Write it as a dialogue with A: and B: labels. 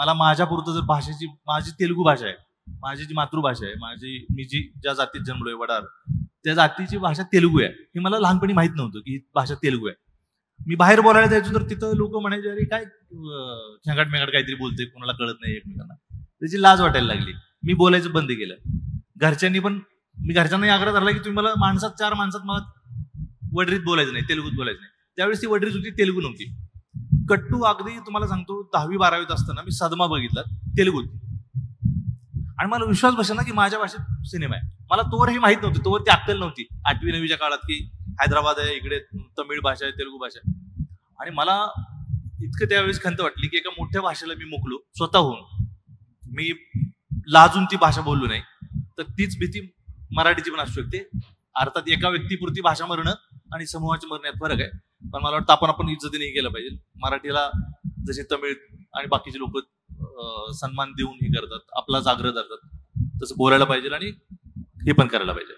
A: मला माझ्या पुरतं जर भाषेची, माझी तेलुगू भाषा आहे, माझी जी मातृभाषा आहे, मी ज्या जातीत जन्मलोय वडार, त्या जातीची भाषा तेलुगू आहे. हे मला लहानपणी माहित नव्हतं की ही भाषा तेलुगू आहे. मी बाहेर बोलायला जायचो तर तिथं लोक म्हणायचे, अरे काय खेंगाट मेंगाट काहीतरी बोलते, कोणाला कळत नाही एकमेकांना. त्याची लाज वाटायला लागली. मी बोलायचं बंद केलं. घरच्यांनी पण, मी घरच्यांनाही आग्रह धरला की तुम्ही मला चार माणसात मला वडरीत बोलायचं नाही, तेलुगूत बोलायचं नाही. त्यावेळेस ती वडरीत होती, तेलुगू नव्हती. कट्टू अगदी तुम्हाला सांगतो 10वी-12वीत असताना मी सदमा बघितला तेलुगूत, आणि मला विश्वास बसेना की माझ्या भाषेत सिनेमा आहे. मला तोवर हे माहित नव्हतं, तोवर ती अक्कल नव्हती 8वी-9वीच्या काळात की हैदराबाद आहे, इकडे तमिळ भाषा आहे, तेलुगू भाषा आहे. आणि मला इतकं त्यावेळेस खंत वाटली की एका मोठ्या भाषेला मी मुकलो स्वतःहून, मी लाजून ती भाषा बोललो नाही, तर तीच भीती मराठीची पण असू शकते. अर्थात एका व्यक्तीपुरती भाषा मरणं आणि समूहाच्या मरण्यात फरक आहे, पण मला वाटतं आपण इज्जतीने केलं पाहिजे. मराठीला जसे तमिळ आणि बाकीचे लोक सन्मान देऊन हे करतात, आपलाच आग्रह धरतात, तसं बोलायला पाहिजे आणि हे पण करायला पाहिजे.